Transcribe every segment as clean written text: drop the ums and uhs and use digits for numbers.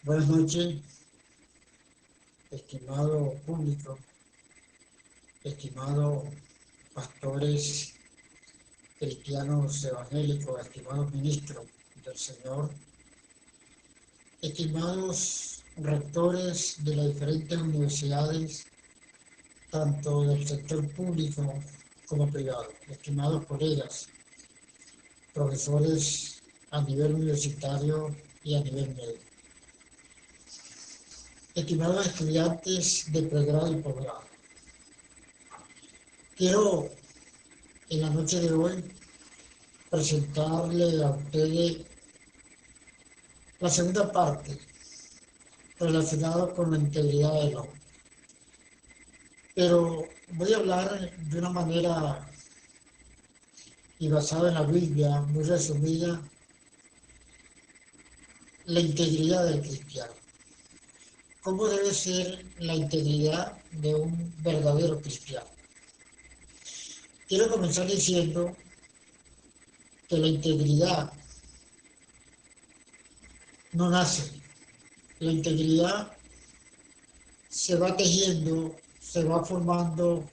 Buenas noches, estimado público, estimados pastores cristianos evangélicos, estimados ministros del Señor, estimados rectores de las diferentes universidades, tanto del sector público como privado, estimados colegas, profesores a nivel universitario y a nivel medio, estimados estudiantes de pregrado y posgrado. Quiero en la noche de hoy presentarle a ustedes la segunda parte relacionada con la integridad del hombre. Pero voy a hablar de una manera y basada en la Biblia, muy resumida, la integridad del cristiano. ¿Cómo debe ser la integridad de un verdadero cristiano? Quiero comenzar diciendo que la integridad no nace. La integridad se va tejiendo, se va formando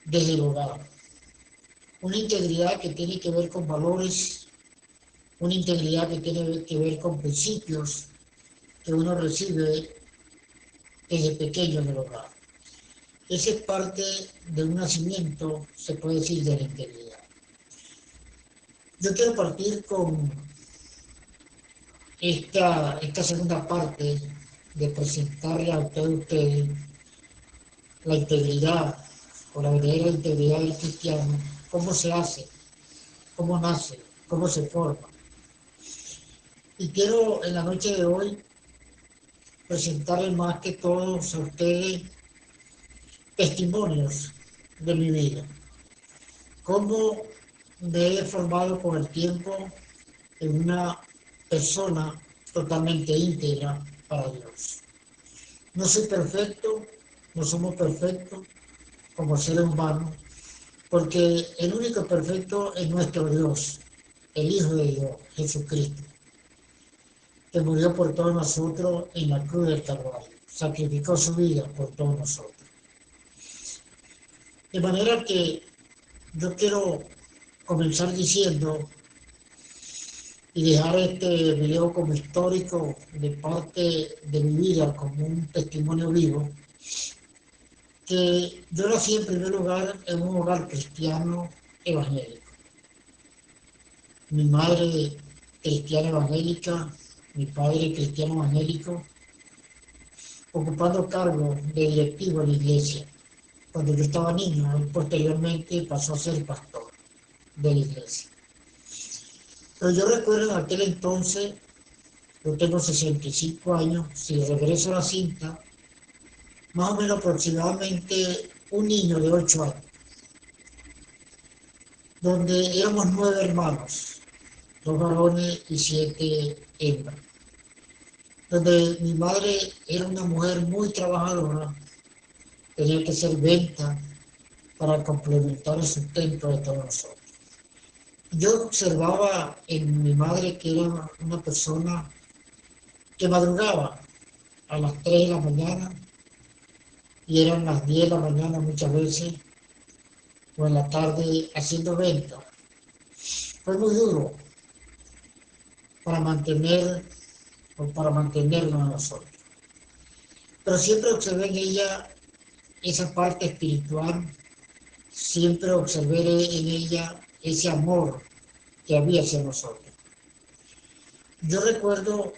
desde el hogar. Una integridad que tiene que ver con valores, una integridad que tiene que ver con principios que uno recibe desde pequeño en el hogar. Esa es parte de un nacimiento, se puede decir, de la integridad. Yo quiero partir con esta segunda parte de presentarle a ustedes la integridad o la verdadera integridad del cristiano, cómo se hace, cómo nace, cómo se forma. Y quiero en la noche de hoy presentarles más que todos a ustedes testimonios de mi vida. Cómo me he formado con el tiempo en una persona totalmente íntegra para Dios. No soy perfecto, no somos perfectos como seres humanos, porque el único perfecto es nuestro Dios, el Hijo de Dios, Jesucristo, que murió por todos nosotros en la cruz del Calvario, sacrificó su vida por todos nosotros. De manera que yo quiero comenzar diciendo y dejar este video como histórico de parte de mi vida, como un testimonio vivo, que yo nací en primer lugar en un hogar cristiano evangélico. Mi madre cristiana evangélica, mi padre cristiano evangélico, ocupando cargo de directivo en la iglesia. Cuando yo estaba niño, él posteriormente pasó a ser pastor de la iglesia. Pero yo recuerdo en aquel entonces, yo tengo 65 años, si regreso a la cinta, más o menos aproximadamente un niño de 8 años, donde éramos 9 hermanos, 2 varones y 7 hembras, donde mi madre era una mujer muy trabajadora, tenía que hacer venta para complementar el sustento de todos nosotros. Yo observaba en mi madre que era una persona que madrugaba a las 3 de la mañana y eran las 10 de la mañana muchas veces, o en la tarde haciendo venta. Fue muy duro para mantener o para mantenernos a nosotros. Pero siempre observé en ella esa parte espiritual, siempre observé en ella ese amor que había hacia nosotros. Yo recuerdo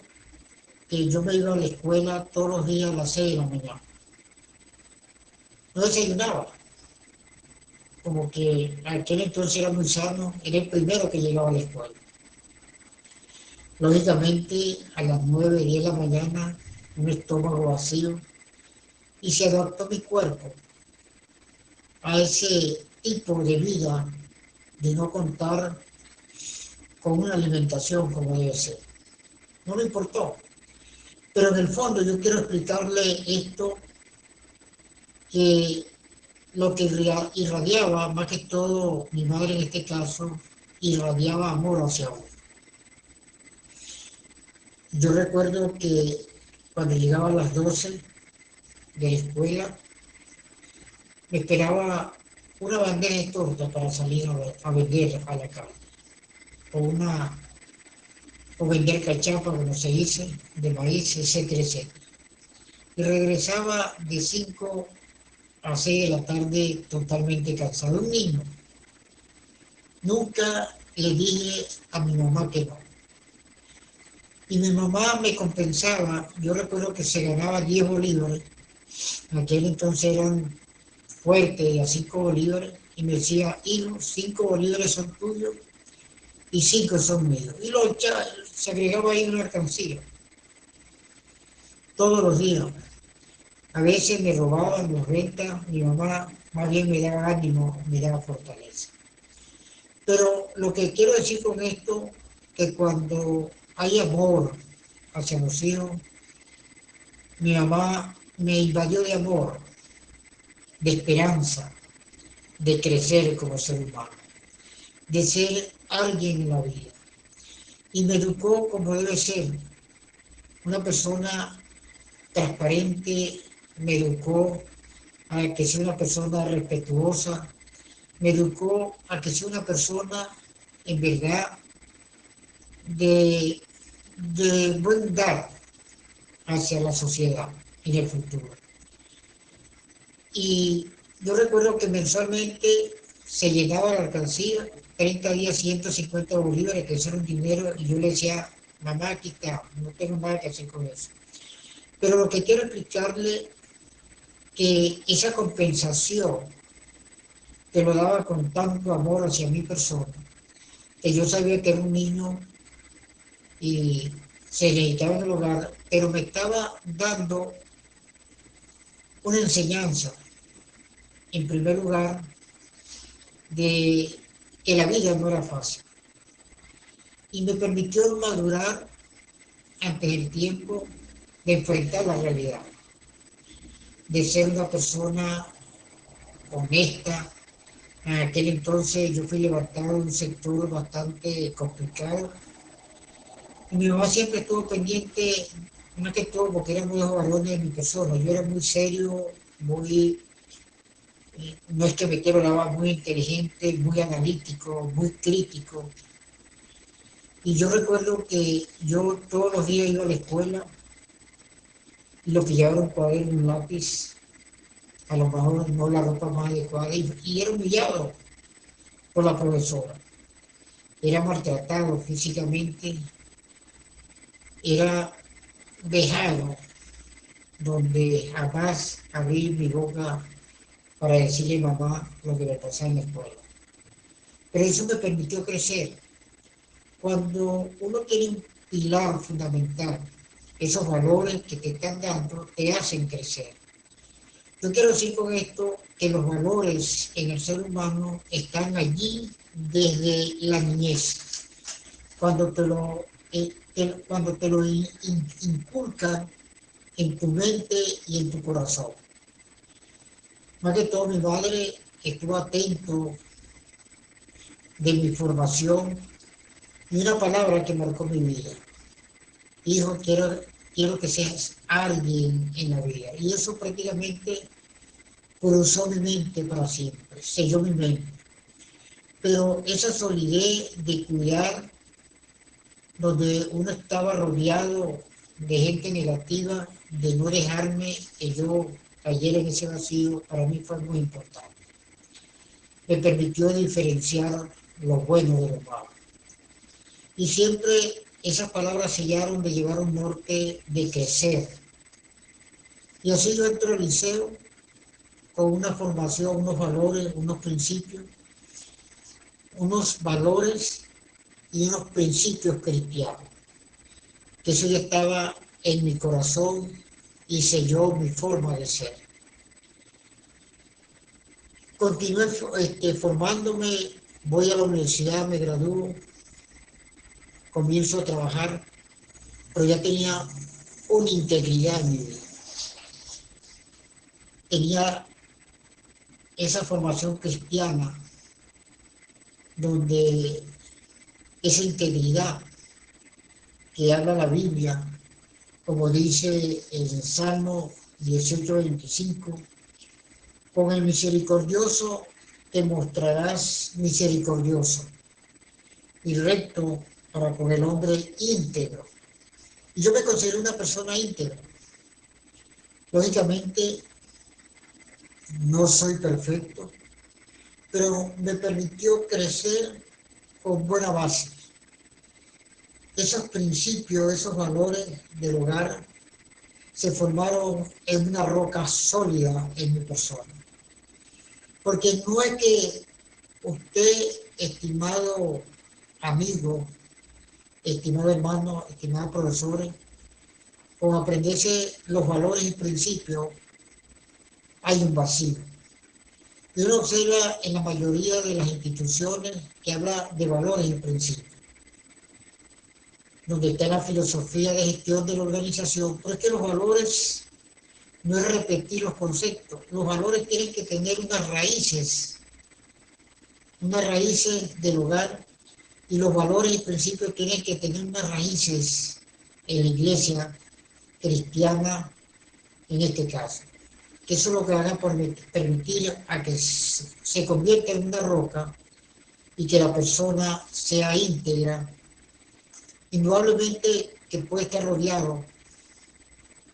que yo me iba a la escuela todos los días a las 6 de la mañana. No desayunaba, como que aquel entonces era muy sano, era el primero que llegaba a la escuela. Lógicamente, a las 9, 10 de la mañana, un estómago vacío, y se adaptó mi cuerpo a ese tipo de vida de no contar con una alimentación como debe ser. No me importó. Pero en el fondo yo quiero explicarle esto, que lo que irradiaba, más que todo mi madre en este caso, irradiaba amor hacia uno. Yo recuerdo que cuando llegaba a las 12 de la escuela, me esperaba una bandeja de torta para salir a vender a la calle, o, una, o vender cachapa, como se dice, de maíz, etcétera, etcétera. Y regresaba de 5 a 6 de la tarde totalmente cansado. Un niño. Nunca le dije a mi mamá que no. Y mi mamá me compensaba. Yo recuerdo que se ganaba 10 bolívares. En aquel entonces eran fuertes, a 5 bolívares. Y me decía, hijo, 5 bolívares son tuyos y 5 son míos. Y se agregaba ahí una alcancía. Todos los días. A veces me robaban los rentas. Mi mamá más bien me daba ánimo, me daba fortaleza. Pero lo que quiero decir con esto, que cuando hay amor hacia los hijos, mi mamá me invadió de amor, de esperanza, de crecer como ser humano, de ser alguien en la vida. Y me educó como debe ser, una persona transparente, me educó a que sea una persona respetuosa, me educó a que sea una persona en verdad de, de buen dar hacia la sociedad en el futuro. Y yo recuerdo que mensualmente se llenaba la alcancía, 30 días, 150 bolívares, que eso era un dinero, y yo le decía, mamá, aquí está, no tengo nada que hacer con eso. Pero lo que quiero explicarle que esa compensación que lo daba con tanto amor hacia mi persona, que yo sabía que era un niño y se necesitaba en el hogar, pero me estaba dando una enseñanza, en primer lugar, de que la vida no era fácil. Y me permitió madurar antes del tiempo de enfrentar la realidad, de ser una persona honesta. En aquel entonces yo fui levantado de un sector bastante complicado. Y mi mamá siempre estuvo pendiente, más que todo porque éramos dos varones de mi persona. Yo era muy serio, muy, no es que me quiero lavar, muy inteligente, muy analítico, muy crítico. Y yo recuerdo que yo todos los días iba a la escuela y lo que llevaba un cuaderno, un lápiz, a lo mejor no la ropa más adecuada, y era humillado por la profesora. Era maltratado físicamente, era dejado donde jamás abrí mi boca para decirle a mamá lo que me pasaba en la escuela. Pero eso me permitió crecer. Cuando uno tiene un pilar fundamental, esos valores que te están dando te hacen crecer. Yo quiero decir con esto que los valores en el ser humano están allí desde la niñez, cuando cuando te lo inculcan en tu mente y en tu corazón. Más que todo, mi madre estuvo atento de mi formación y una palabra que marcó mi vida. Hijo, quiero que seas alguien en la vida. Y eso prácticamente cruzó mi mente para siempre, selló mi mente. Pero esa solidez de cuidar, donde uno estaba rodeado de gente negativa, de no dejarme que yo cayera en ese vacío, para mí fue muy importante. Me permitió diferenciar lo bueno de lo malo. Y siempre esas palabras sellaron de llevar un norte de crecer. Y así yo entro al liceo con una formación, unos valores, unos principios, unos valores y unos principios cristianos, que eso ya estaba en mi corazón y selló mi forma de ser. Continué formándome, voy a la universidad, me gradúo, comienzo a trabajar, pero ya tenía una integridad en mi vida. Tenía esa formación cristiana donde esa integridad que habla la Biblia, como dice el Salmo 18:25, con el misericordioso te mostrarás misericordioso y recto para con el hombre íntegro. Y yo me considero una persona íntegra. Lógicamente, no soy perfecto, pero me permitió crecer con buena base. Esos principios, esos valores del hogar se formaron en una roca sólida en mi persona. Porque no es que usted, estimado amigo, estimado hermano, estimados profesores, con aprenderse los valores y principios, hay un vacío. Y uno observa en la mayoría de las instituciones que habla de valores y principios, donde está la filosofía de gestión de la organización, pero es que los valores no es repetir los conceptos, los valores tienen que tener unas raíces del hogar, y los valores y principios tienen que tener unas raíces en la iglesia cristiana en este caso. Que eso es lo que van a permitir a que se convierta en una roca y que la persona sea íntegra, indudablemente que puede estar rodeado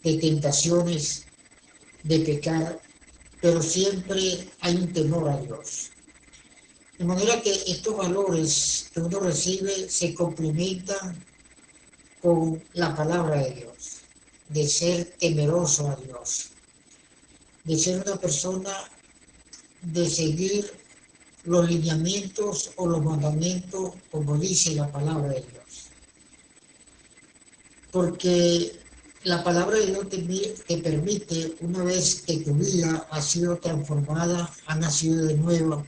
de tentaciones, de pecar, pero siempre hay un temor a Dios. De manera que estos valores que uno recibe se complementan con la palabra de Dios, de ser temeroso a Dios, de ser una persona, de seguir los lineamientos o los mandamientos como dice la palabra de Dios. Porque la palabra de Dios te permite, una vez que tu vida ha sido transformada, ha nacido de nuevo,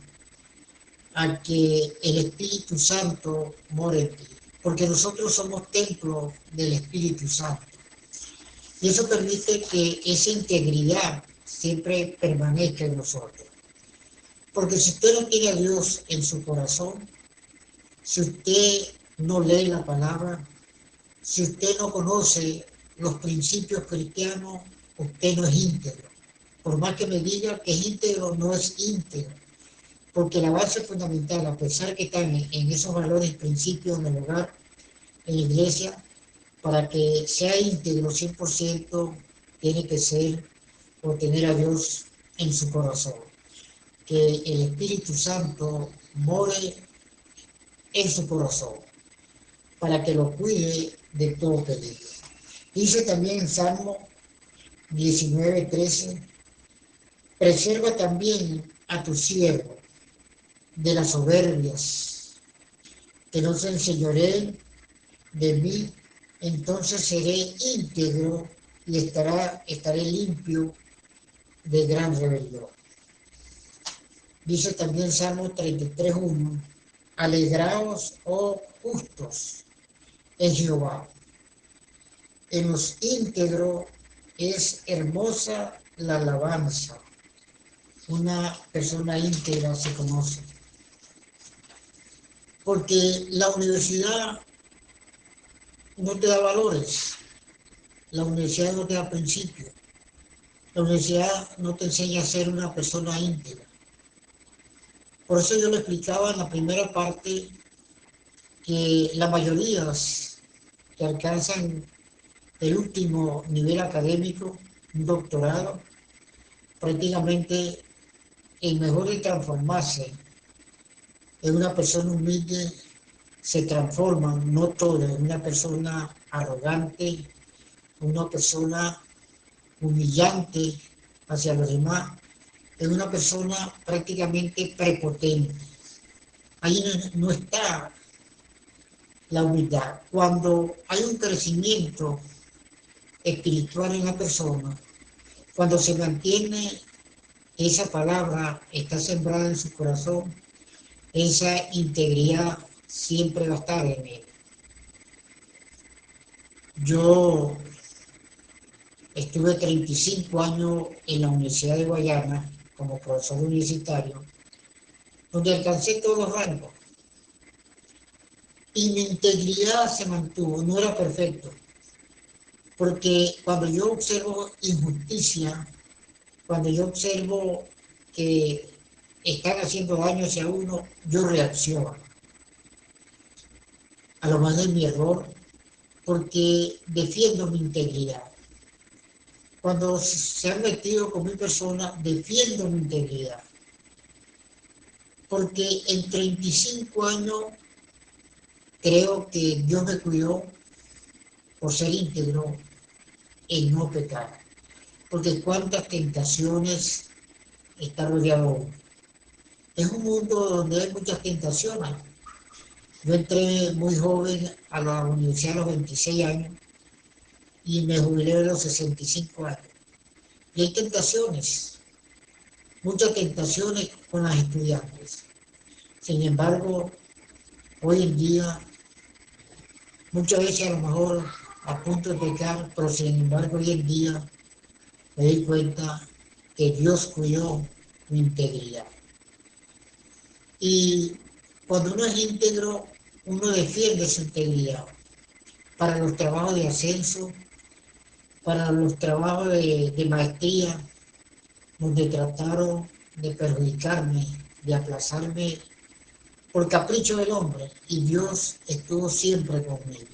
a que el Espíritu Santo more en ti. Porque nosotros somos templo del Espíritu Santo. Y eso permite que esa integridad siempre permanezca en nosotros. Porque si usted no tiene a Dios en su corazón, si usted no lee la palabra, si usted no conoce los principios cristianos, usted no es íntegro. Por más que me diga que es íntegro, no es íntegro. Porque la base fundamental, a pesar que están en esos valores y principios en el hogar, en la iglesia, para que sea íntegro 100%, tiene que ser o tener a Dios en su corazón. Que el Espíritu Santo more en su corazón, para que lo cuide de todo peligro. Dice también en Salmo 19:13, preserva también a tu siervo de las soberbias, que no se enseñoreen de mí, entonces seré íntegro y estaré limpio de gran rebelión. Dice también Salmo 33:1, alegraos, oh justos, en Jehová. En los íntegros es hermosa la alabanza. Una persona íntegra se conoce. Porque la universidad no te da valores, la universidad no te da principios, la universidad no te enseña a ser una persona íntegra. Por eso yo le explicaba en la primera parte que la mayoría que alcanzan el último nivel académico, un doctorado, prácticamente en mejor de transformarse en una persona humilde, se transforman, no todo, en una persona arrogante, una persona humillante hacia los demás, en una persona prácticamente prepotente. Ahí no está la humildad. Cuando hay un crecimiento espiritual en la persona, cuando se mantiene esa palabra, está sembrada en su corazón, esa integridad siempre va a estar en él. Yo estuve 35 años en la Universidad de Guayana como profesor universitario, donde alcancé todos los rangos. Y mi integridad se mantuvo, no era perfecto, porque cuando yo observo injusticia, cuando yo observo que están haciendo daño hacia uno, yo reacciono a lo más de mi error porque defiendo mi integridad. Cuando se han metido con mi persona, defiendo mi integridad. Porque en 35 años creo que Dios me cuidó por ser íntegro en no pecar. Porque cuántas tentaciones está rodeado uno. Es un mundo donde hay muchas tentaciones. Yo entré muy joven a la universidad a los 26 años y me jubilé a los 65 años. Y hay tentaciones, muchas tentaciones con las estudiantes. Sin embargo, hoy en día, muchas veces a lo mejor a punto de pecar, pero sin embargo hoy en día me doy cuenta que Dios cuidó mi integridad. Y cuando uno es íntegro, uno defiende su integridad para los trabajos de ascenso, para los trabajos de maestría, donde trataron de perjudicarme, de aplazarme por capricho del hombre, y Dios estuvo siempre conmigo.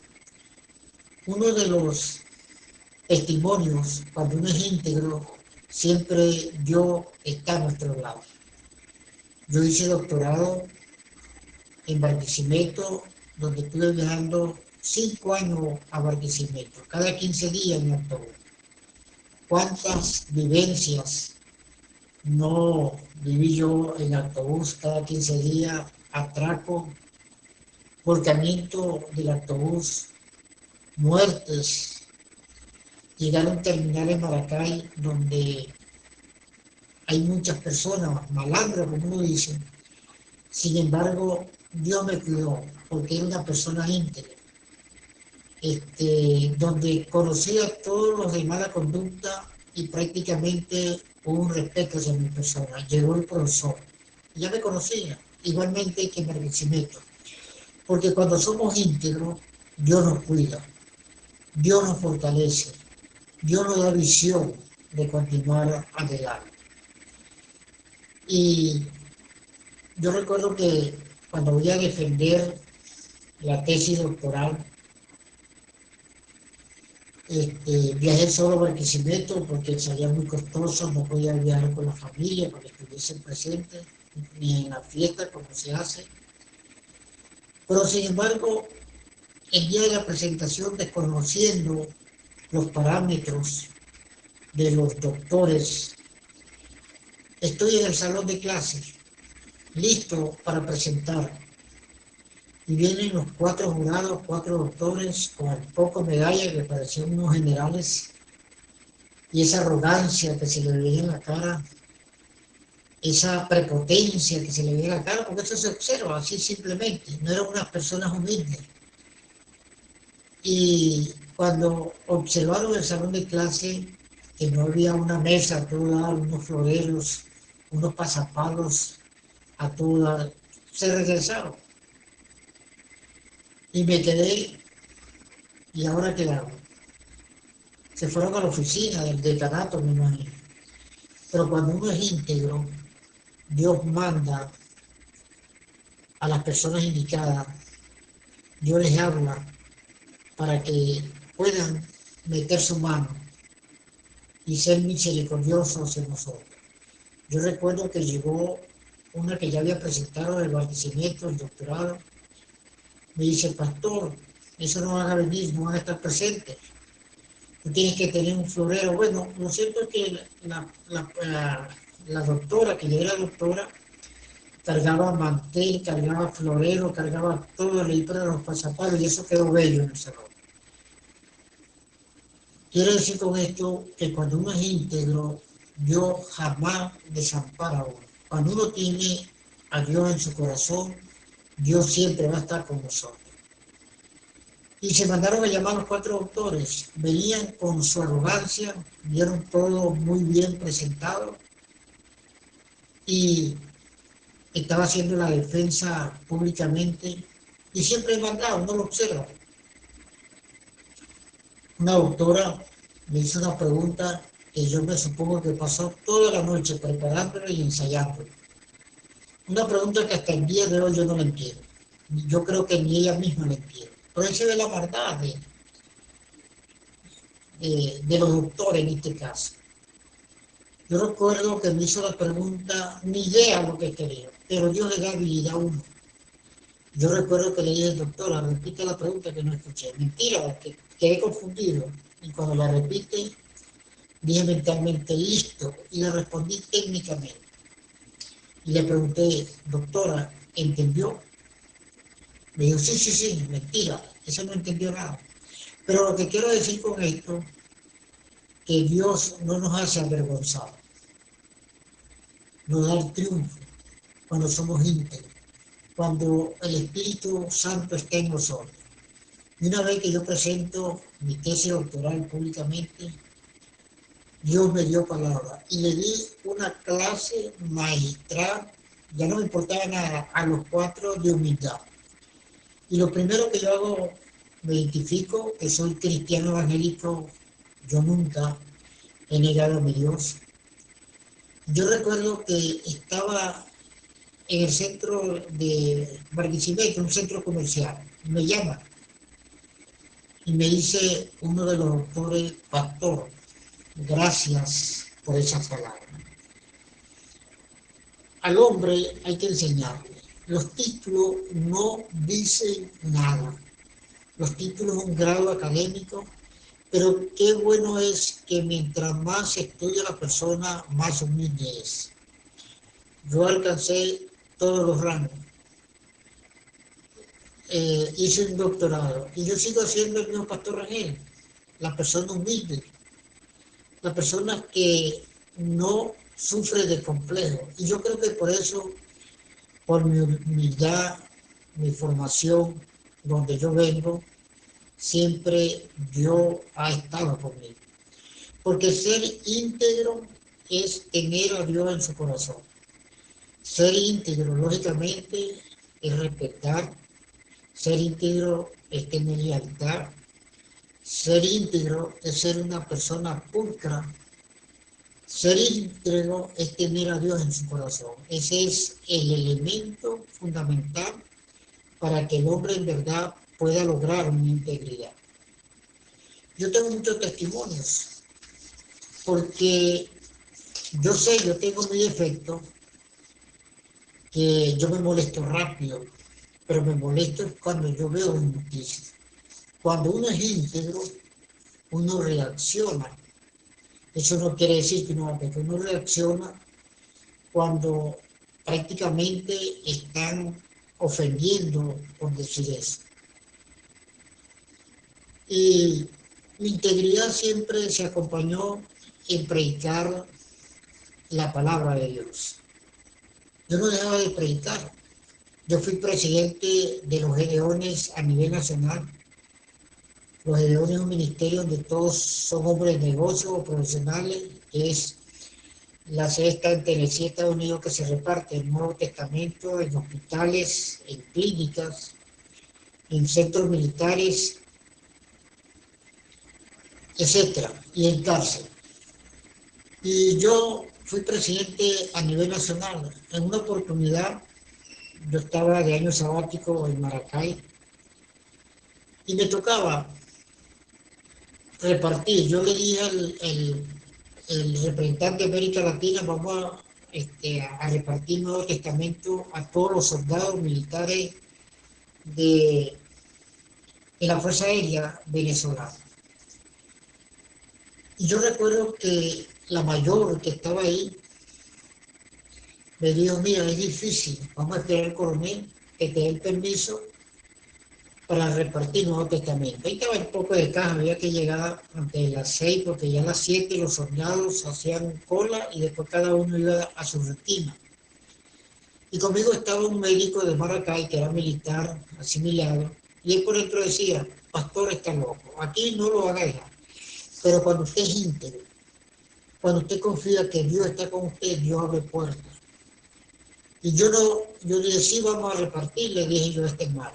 Uno de los testimonios, cuando uno es íntegro, siempre Dios está a nuestro lado. Yo hice doctorado en Barquisimeto, donde estuve viajando 5 años a Barquisimeto, cada 15 días en autobús. ¿Cuántas vivencias no viví yo en autobús cada 15 días? Atraco, volcamiento del autobús, muertes. Llegar a un terminal en Maracay donde hay muchas personas, malandras como uno dice. Sin embargo, Dios me cuidó porque era una persona íntegra. Donde conocía a todos los de mala conducta y prácticamente hubo un respeto hacia mi persona. Llegó el profesor, ya me conocía, igualmente que Barquisimeto. Porque cuando somos íntegros, Dios nos cuida, Dios nos fortalece, Dios nos da visión de continuar adelante. Y yo recuerdo que cuando voy a defender la tesis doctoral, viajé solo a Barquisimeto porque salía muy costoso, no podía viajar con la familia para que estuviesen presentes, ni en la fiesta como se hace. Pero sin embargo, el día de la presentación, desconociendo los parámetros de los doctores, estoy en el salón de clases, listo para presentar. Y vienen los 4 jurados, 4 doctores, con poco medalla que parecían unos generales, y esa arrogancia que se le veía en la cara, esa prepotencia que se le veía en la cara, porque eso se observa así simplemente, no eran unas personas humildes. Y cuando observaron el salón de clase, que no había una mesa, toda, unos floreros, unos pasapalos, a todas, se regresaron. Y me quedé, ¿y ahora qué hago? Se fueron a la oficina del decanato, me imagino. Pero cuando uno es íntegro, Dios manda a las personas indicadas, Dios les habla para que puedan meter su mano y ser misericordiosos en nosotros. Yo recuerdo que llegó una que ya había presentado el Barquisimeto, el doctorado, me dice, pastor, eso no van a venir, no van a estar presentes. Tú tienes que tener un florero. Bueno, lo cierto es que la doctora, que ya era doctora, cargaba mantel, cargaba florero, cargaba todo el libro de los pasapalos y eso quedó bello en el salón. Quiero decir con esto que cuando uno es íntegro, Dios jamás desampara a uno. Cuando uno tiene a Dios en su corazón, Dios siempre va a estar con nosotros. Y se mandaron a llamar a los 4 doctores. Venían con su arrogancia, vieron todo muy bien presentado y estaba haciendo la defensa públicamente Y siempre hay maldad, uno lo observa. Una doctora me hizo una pregunta que yo me supongo que pasó toda la noche preparándolo y ensayando. Una pregunta que hasta el día de hoy yo no la entiendo. Yo creo que ni ella misma la entiende. Pero ahí se ve la maldad de los doctores en este caso. Yo recuerdo que me hizo la pregunta, ni idea lo que quería, pero Dios le da habilidad a uno. Yo recuerdo que le dije, doctora, repite la pregunta que no escuché. Mentira, que quedé confundido. Y cuando la repite, dije mentalmente, listo. Y le respondí técnicamente. Y le pregunté, doctora, ¿entendió? Me dijo, sí, sí, sí, mentira. Eso no entendió nada. Pero lo que quiero decir con esto, que Dios no nos hace avergonzar, nos da el triunfo cuando somos íntegros, cuando el Espíritu Santo está en nosotros. Y una vez que yo presento mi tesis doctoral públicamente, Dios me dio palabra y le di una clase magistral, ya no me importaba nada, a los 4 de humildad. Y lo primero que yo hago, me identifico que soy cristiano evangélico, yo nunca he negado a mi Dios. Yo recuerdo que estaba en el centro de Barquisimeto, un centro comercial, me llama y me dice uno de los doctores, pastor, gracias por esas palabras. Al hombre hay que enseñarle. Los títulos no dicen nada. Los títulos son un grado académico, pero qué bueno es que mientras más estudia la persona, más humilde es. Yo alcancé todos los rangos, hice un doctorado y yo sigo siendo el mismo pastor Rangel, la persona humilde, la persona que no sufre de complejo. Y yo creo que por eso, por mi humildad, mi formación, donde yo vengo, siempre Dios ha estado conmigo. Porque ser íntegro es tener a Dios en su corazón. Ser íntegro, lógicamente, es respetar. Ser íntegro es tener lealtad. Ser íntegro es ser una persona pulcra. Ser íntegro es tener a Dios en su corazón. Ese es el elemento fundamental para que el hombre en verdad pueda lograr una integridad. Yo tengo muchos testimonios, porque yo tengo mi defecto, que yo me molesto rápido, pero me molesto cuando yo veo injusticia. Cuando uno es íntegro, uno reacciona. Eso no quiere decir que uno reacciona cuando prácticamente están ofendiendo por decir eso. Y mi integridad siempre se acompañó en predicar la palabra de Dios. Yo no dejaba de predicar. Yo fui presidente de los Gedeones a nivel nacional. Los Gedeones es un ministerio donde todos son hombres de negocio o profesionales, que es la sede está en Tennessee, Estados Unidos, que se reparte el Nuevo Testamento en hospitales, en clínicas, en centros militares, etcétera, y en cárcel. Y yo fui presidente a nivel nacional. En una oportunidad, yo estaba de año sabático en Maracay y me tocaba repartir. Yo le dije el representante de América Latina, vamos a repartir Nuevo Testamento a todos los soldados militares de, de la Fuerza Aérea venezolana. Y yo recuerdo que la mayor que estaba ahí me dijo, mira, es difícil, vamos a esperar al coronel que te dé el permiso para repartir Nuevo Testamento. Ahí estaba el poco de caja, había que llegar antes de las 6, porque ya a las 7 los soldados hacían cola y después cada uno iba a su rutina. Y conmigo estaba un médico de Maracay, que era militar, asimilado, y él por dentro decía, pastor está loco, aquí no lo haga dejar. Pero cuando usted es íntegro, cuando usted confía que Dios está con usted, Dios abre puertas. Y yo dije, sí, vamos a repartir, le dije yo a este hermano.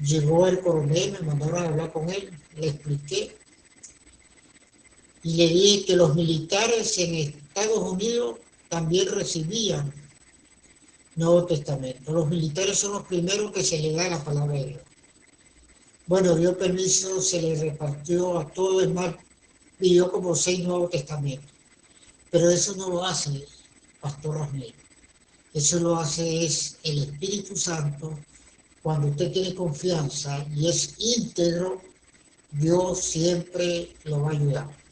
Llegó el coronel, me mandaron a hablar con él, le expliqué y le dije que los militares en Estados Unidos también recibían Nuevo Testamento. Los militares son los primeros que se les da la palabra de Dios. Bueno, dio permiso, se le repartió a todo el mar, pidió como 6 Nuevos Testamentos. Pero eso no lo hace Pastor Rasmel. Eso lo hace es el Espíritu Santo. Cuando usted tiene confianza y es íntegro, Dios siempre lo va a ayudar.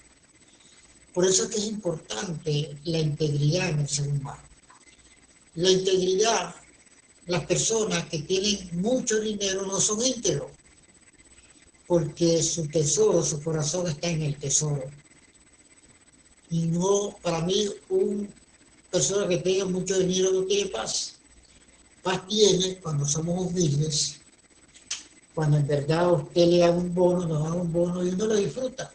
Por eso es que es importante la integridad en el ser humano. La integridad, las personas que tienen mucho dinero no son íntegros, porque su tesoro, su corazón está en el tesoro. Y no, para mí, una persona que tenga mucho dinero no tiene paz. Paz tiene cuando somos humildes, cuando en verdad usted le da un bono, nos da un bono y uno lo disfruta.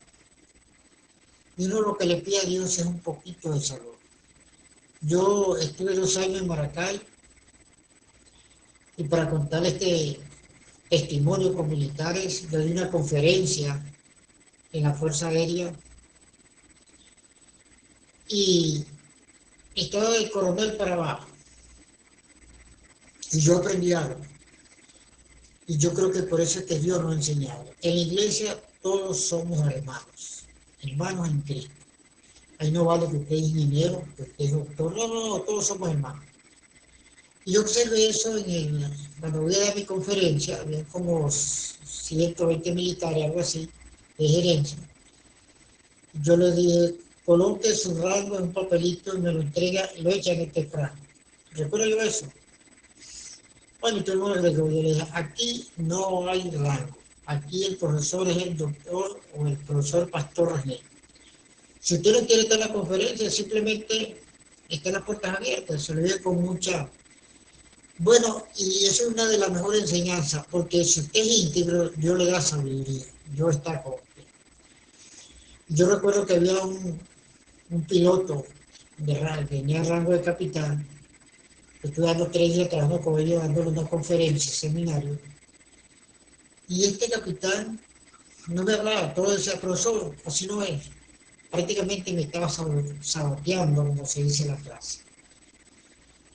Y uno lo que le pide a Dios es un poquito de salud. Yo estuve 2 años en Maracay y para contar este testimonio con militares, yo di una conferencia en la Fuerza Aérea y estaba del coronel para abajo y yo aprendí algo. Y yo creo que por eso es que Dios nos ha enseñado. En la iglesia todos somos hermanos, hermanos en Cristo. Ahí no vale que usted es ingeniero, que usted es doctor, no, todos somos hermanos. Y yo observé eso cuando voy a dar mi conferencia, había como 120 militares, algo así, de gerencia. Yo le dije, coloque su rango en un papelito y me lo entrega, lo echa en este frasco. ¿Recuerda yo eso? Bueno, y todo el mundo le dije, aquí no hay rango. Aquí el profesor es el doctor o el profesor Pastor Rasmel. Si usted no quiere estar en la conferencia, simplemente están las puertas abiertas, se lo digo con mucha. Bueno, y esa es una de las mejores enseñanzas, porque si usted es íntegro, Dios le da sabiduría, Dios está con usted. Yo recuerdo que había un piloto tenía rango de capitán, estuve dando 3 días trabajando con ellos, dándole una conferencia, seminario, y este capitán no me hablaba, todo decía, profesor, así no es. Prácticamente me estaba saboteando, como se dice en la clase.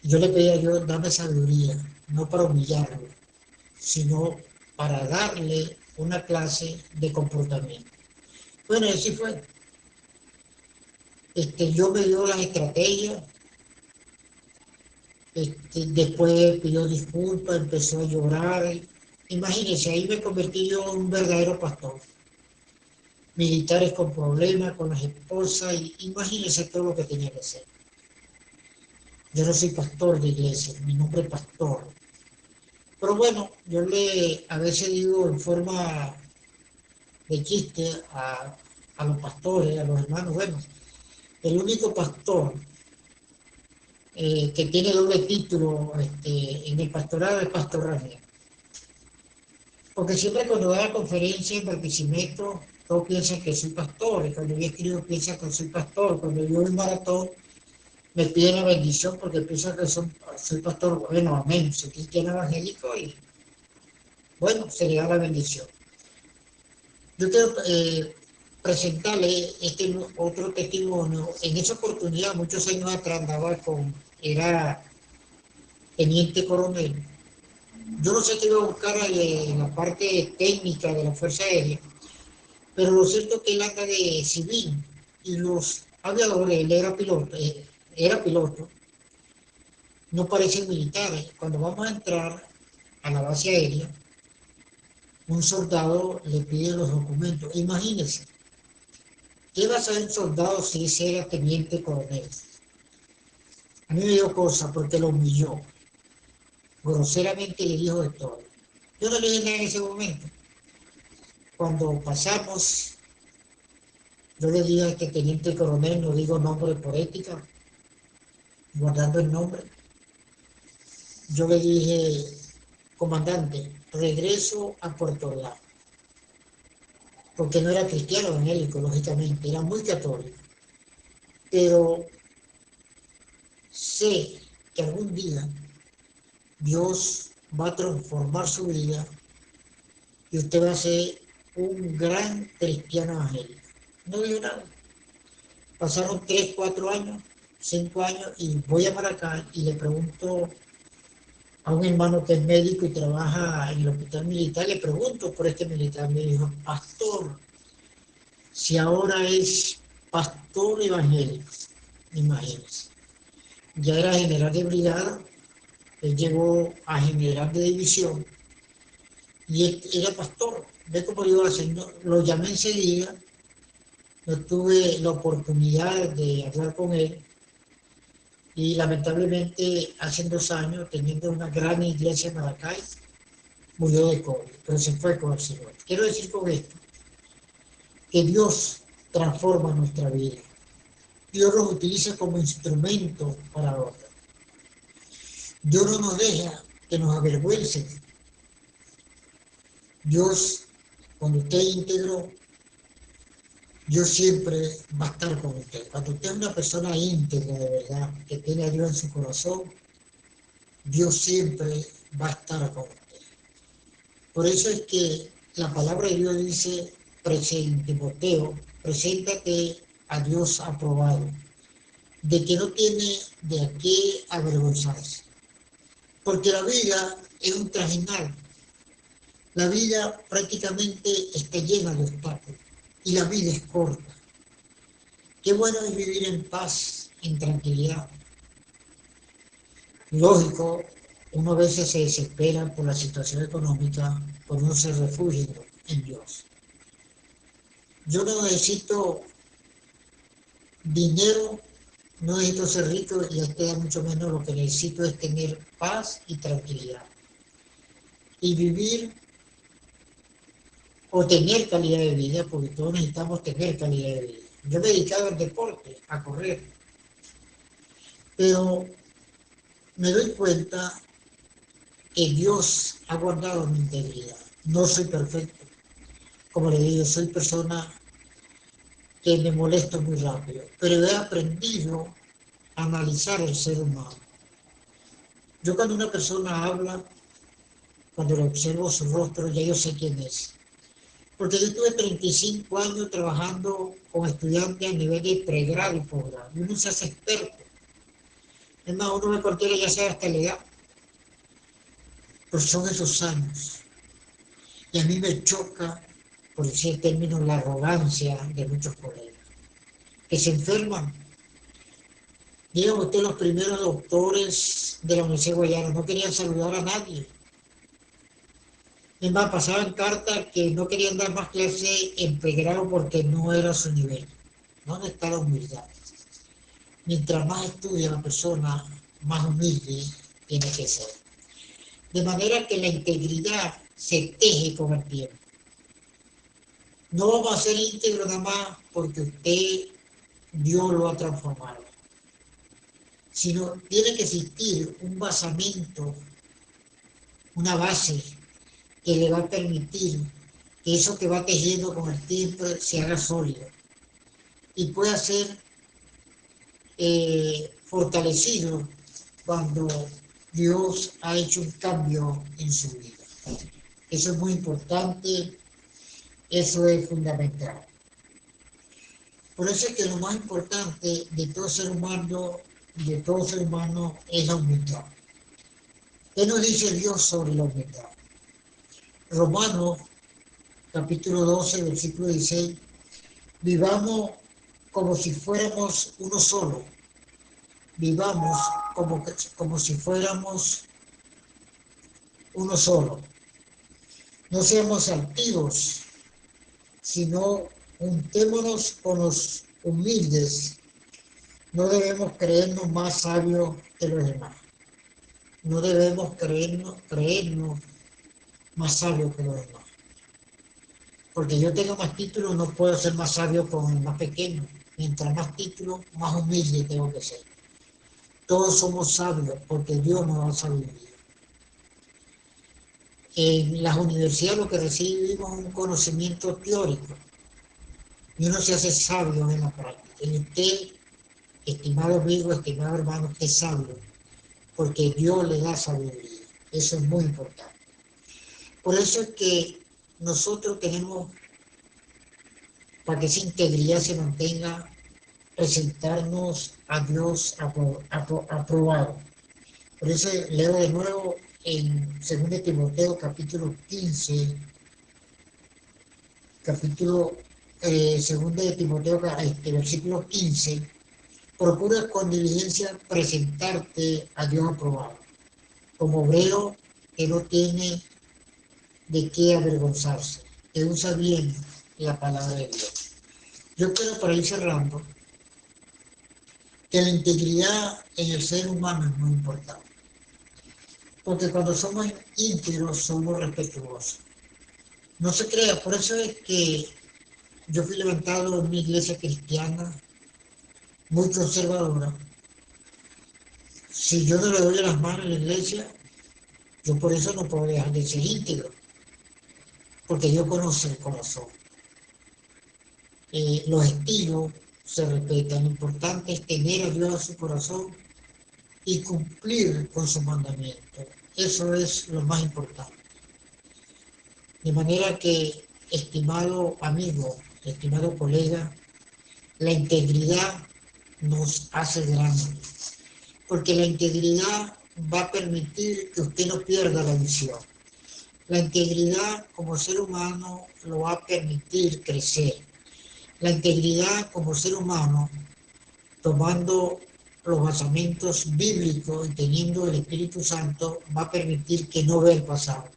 Yo le pedí a Dios, dame sabiduría, no para humillarlo, sino para darle una clase de comportamiento. Bueno, y así fue. Yo me dio las estrategias, después pidió disculpas, empezó a llorar. Imagínense, ahí me convertí yo en un verdadero pastor. Militares con problemas, con las esposas, y imagínense todo lo que tenía que hacer. Yo no soy pastor de iglesia, mi nombre es pastor. Pero bueno, yo a veces digo en forma de chiste a los pastores, a los hermanos, bueno, el único pastor que tiene doble título en el pastorado es Pastor Rasmel. Porque siempre cuando voy a la conferencia en Barquisimeto, todos piensan que soy pastor, y cuando yo escribo piensan que soy pastor, cuando yo en maratón me piden la bendición porque piensan que soy pastor, bueno, amén, soy cristiano evangélico y bueno, se le da la bendición. Yo quiero presentarle este otro testimonio. En esa oportunidad, muchos años atrás, era teniente coronel. Yo no sé qué iba a buscar en la parte técnica de la Fuerza Aérea, pero lo cierto es que él anda de civil y los aviadores, él era piloto, no parecen militares. Cuando vamos a entrar a la base aérea, un soldado le pide los documentos. Imagínense, ¿qué va a saber un soldado si ese era teniente coronel? A mí me dio cosa porque lo humilló. Groseramente le dijo de todo. Yo no le dije nada en ese momento. Cuando pasamos, yo le dije a este teniente coronel, no digo nombre por ética, guardando el nombre. Yo le dije, comandante, regreso a Puerto Ordaz. Porque no era cristiano evangélico, lógicamente, era muy católico. Pero sé que algún día Dios va a transformar su vida y usted va a ser un gran cristiano evangélico. No dijo nada. Pasaron 3, 4 años, 5 años, y voy a Maracay y le pregunto a un hermano que es médico y trabaja en el hospital militar, le pregunto por este militar, me dijo, pastor, si ahora es pastor evangélico, imagínense. Ya era general de brigada, él llegó a general de división y él era pastor. Ve cómo lo iba haciendo, lo llamé enseguida, no tuve la oportunidad de hablar con él y lamentablemente hace 2 años, teniendo una gran iglesia en Maracay, murió de COVID, pero se fue con el Señor. Quiero decir con esto que Dios transforma nuestra vida. Dios nos utiliza como instrumento para otros. Dios no nos deja que nos avergüencen. Dios, cuando usted es íntegro, Dios siempre va a estar con usted. Cuando usted es una persona íntegra de verdad, que tiene a Dios en su corazón, Dios siempre va a estar con usted. Por eso es que la palabra de Dios dice, Timoteo, preséntate a Dios aprobado, de que no tiene de qué avergonzarse. Porque la vida es un trajinar. La vida prácticamente está llena de obstáculos y la vida es corta. Qué bueno es vivir en paz, en tranquilidad. Lógico, uno a veces se desespera por la situación económica, pero uno se refugia en Dios. Yo no necesito dinero, no necesito ser rico y a este mucho menos. Lo que necesito es tener paz y tranquilidad. Y vivir o tener calidad de vida, porque todos necesitamos tener calidad de vida. Yo me dedicaba al deporte, a correr, pero me doy cuenta que Dios ha guardado mi integridad. No soy perfecto. Como le digo, soy persona que me molesto muy rápido, pero he aprendido a analizar el ser humano. Yo cuando una persona habla, cuando le observo su rostro, ya yo sé quién es. Porque yo tuve 35 años trabajando con estudiantes a nivel de pregrado y posgrado. Y uno se hace experto. Es más, uno me cualquiera ya sabe hasta la edad. Pero son esos años. Y a mí me choca, por decir términos, la arrogancia de muchos colegas. Que se enferman. Digan usted, los primeros doctores de la Universidad de Guayana no querían saludar a nadie. Es más, pasaban cartas que no querían dar más clase en pregrado porque no era su nivel. ¿Dónde está la humildad? Mientras más estudia la persona, más humilde tiene que ser. De manera que la integridad se teje con el tiempo. No vamos a ser íntegros nada más porque usted, Dios lo ha transformado. Sino tiene que existir un basamento, una base que le va a permitir que eso que va tejiendo con el tiempo se haga sólido y pueda ser fortalecido cuando Dios ha hecho un cambio en su vida. Eso es muy importante, eso es fundamental. Por eso es que lo más importante de todo ser humano es la humildad. ¿Qué nos dice Dios sobre la humildad? Romanos capítulo 12, versículo 16, vivamos como si fuéramos uno solo, vivamos como si fuéramos uno solo. No seamos altivos, sino juntémonos con los humildes. No debemos creernos más sabios que los demás. No debemos creernos más sabios que los demás. Porque yo tengo más títulos, no puedo ser más sabio con el más pequeño. Mientras más títulos, más humilde tengo que ser. Todos somos sabios porque Dios nos da sabiduría. En las universidades lo que recibimos es un conocimiento teórico y uno se hace sabio en la práctica. Y usted, estimado amigo, estimado hermano, es sabio porque Dios le da sabiduría. Eso es muy importante. Por eso es que nosotros tenemos, para que esa integridad se mantenga, presentarnos a Dios aprobado. Por eso leo de nuevo en 2 Timoteo capítulo 15, capítulo 2 Timoteo, versículo 15, procura con diligencia presentarte a Dios aprobado, como obrero que no tiene de qué avergonzarse, que usa bien la palabra de Dios. Yo quiero, para ir cerrando, que la integridad en el ser humano es muy importante, porque cuando somos íntegros somos respetuosos. No se crea, por eso es que yo fui levantado en una iglesia cristiana muy conservadora. Si yo no le doy las manos a la iglesia, yo por eso no puedo dejar de ser íntegro, porque Dios conoce el corazón. Los estilos se respetan. Lo importante es tener a Dios en su corazón y cumplir con sus mandamientos. Eso es lo más importante. De manera que, estimado amigo, estimado colega, la integridad nos hace grandes, porque la integridad va a permitir que usted no pierda la visión. La integridad como ser humano lo va a permitir crecer. La integridad como ser humano, tomando los basamentos bíblicos y teniendo el Espíritu Santo, va a permitir que no vea el pasado,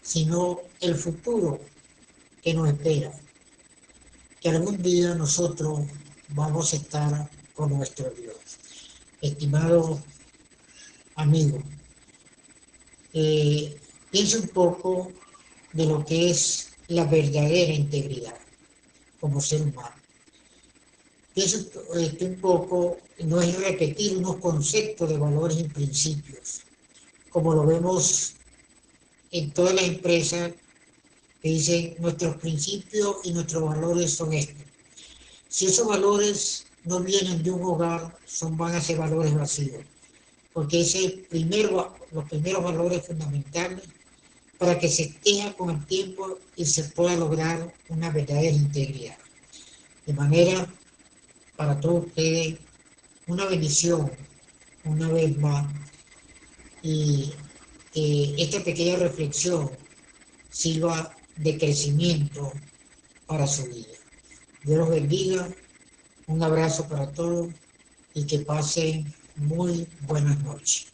sino el futuro que nos espera, que algún día nosotros vamos a estar con nuestro Dios. Estimado amigo, piensa un poco de lo que es la verdadera integridad como ser humano. Piensa un poco, no es repetir unos conceptos de valores y principios, como lo vemos en todas las empresas que dicen nuestros principios y nuestros valores son estos. Si esos valores no vienen de un hogar, van a ser valores vacíos, porque los primeros valores fundamentales para que se teja con el tiempo y se pueda lograr una verdadera integridad. De manera, para todos ustedes, una bendición una vez más, y que esta pequeña reflexión sirva de crecimiento para su vida. Dios los bendiga, un abrazo para todos y que pasen muy buenas noches.